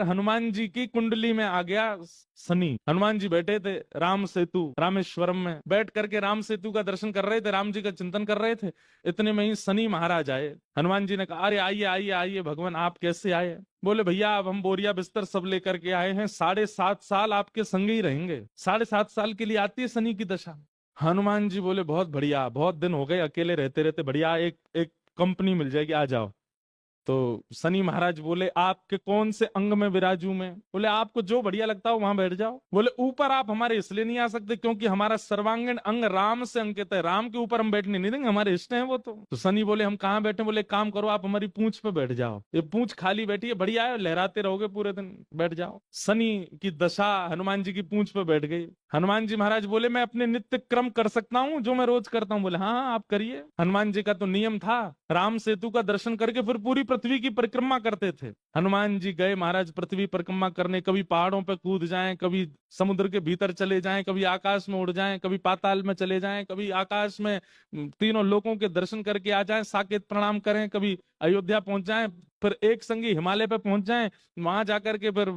हनुमान जी की कुंडली में आ गया शनि। हनुमान जी बैठे थे राम सेतु रामेश्वरम में, बैठ करके राम सेतु का दर्शन कर रहे थे, राम जी का चिंतन कर रहे थे। इतने में ही शनि महाराज आए। हनुमान जी ने कहा, अरे आइए आइए आइए भगवान, आप कैसे आए? बोले भैया अब हम बोरिया बिस्तर सब लेकर के आए हैं, 7.5 साल आपके संग ही रहेंगे। 7.5 साल के लिए आती है शनि की दशा। हनुमान जी बोले बहुत बढ़िया, बहुत दिन हो गए अकेले रहते रहते, बढ़िया एक एक कंपनी मिल जाएगी, आ जाओ। तो शनि महाराज बोले, आपके कौन से अंग में विराजू मैं? बोले आपको जो बढ़िया लगता हो वहां बैठ जाओ। बोले ऊपर आप हमारे इसलिए नहीं आ सकते क्योंकि हमारा सर्वांगीण अंग राम से अंकित है, राम के ऊपर हम बैठने नहीं देंगे, हमारे इष्ट हैं वो। तो शनि बोले हम कहाँ बैठे? बोले एक काम करो, आप हमारी पूंछ पे बैठ जाओ, ये पूंछ खाली बैठी है, बढ़िया है, लहराते रहोगे पूरे दिन, बैठ जाओ। शनि की दशा हनुमान जी की पूंछ पे बैठ गई। हनुमान जी महाराज बोले मैं अपने नित्य क्रम कर सकता हूँ जो मैं रोज करता हूँ? बोले हाँ हाँ आप करिए। हनुमान जी का तो नियम था, राम सेतु का दर्शन करके फिर पूरी पृथ्वी की परिक्रमा करते थे। हनुमान जी गए महाराज पृथ्वी परिक्रमा करने, कभी पहाड़ों पे कूद जाएं, कभी समुद्र के भीतर चले जाएं, कभी आकाश में उड़ जाएं, कभी पाताल में चले जाएं, कभी आकाश में तीनों लोकों के दर्शन करके आ जाएं, साकेत प्रणाम करें, कभी अयोध्या पहुंच जाएं, फिर एक संगी हिमालय पे पहुंच जाएं, वहां जाकर के फिर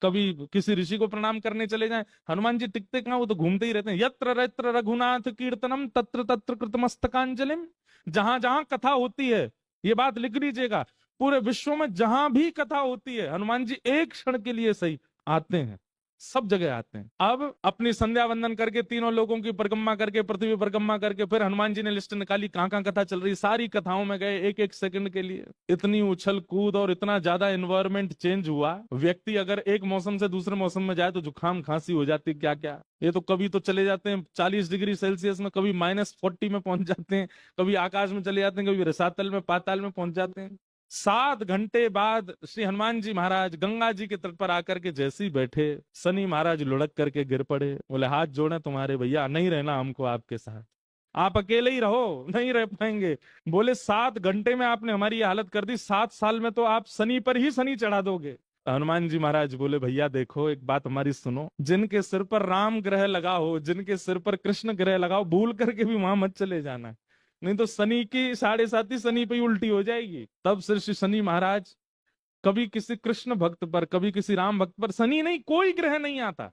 कभी किसी ऋषि को प्रणाम करने चले जाएं। हनुमान जी टिकते कहाँ, वो तो घूमते ही रहते हैं। यत्र यत्र रघुनाथ कीर्तनम तत्र तत्र कृतमस्तकांजलिम। जहां जहां कथा होती है, ये बात लिख लीजिएगा, पूरे विश्व में जहां भी कथा होती है हनुमान जी एक क्षण के लिए सही आते हैं, सब जगह आते हैं। अब अपनी संध्या वंदन करके तीनों लोगों की परिक्रमा करके पृथ्वी परिक्रमा करके फिर हनुमान जी ने लिस्ट निकाली कहां कहां कथा चल रही, सारी कथाओं में गए एक एक सेकंड के लिए। इतनी उछल कूद और इतना ज्यादा एनवायरमेंट चेंज हुआ, व्यक्ति अगर एक मौसम से दूसरे मौसम में जाए तो जुकाम खांसी हो जाती, क्या क्या। ये तो कभी तो चले जाते हैं 40 डिग्री सेल्सियस में, कभी -40 में पहुंच जाते हैं, कभी आकाश में चले जाते हैं, कभी रसातल में पाताल में पहुंच जाते हैं। 7 घंटे बाद श्री हनुमान जी महाराज गंगा जी के तट पर आकर के जैसे ही बैठे, शनि महाराज लुढ़क करके गिर पड़े। बोले हाथ जोड़े तुम्हारे भैया, नहीं रहना हमको आपके साथ, आप अकेले ही रहो, नहीं रह पाएंगे। बोले 7 घंटे में आपने हमारी ये हालत कर दी, 7 साल में तो आप शनि पर ही शनि चढ़ा दोगे। हनुमान जी महाराज बोले भैया देखो एक बात हमारी सुनो, जिनके सिर पर राम ग्रह लगा हो, जिनके सिर पर कृष्ण ग्रह लगा हो, भूल करके भी वहां मत चले जाना, नहीं तो शनि की 7.5 शनि पे ही उल्टी हो जाएगी। तब श्री शनि महाराज, कभी किसी कृष्ण भक्त पर, कभी किसी राम भक्त पर शनि नहीं, कोई ग्रह नहीं आता,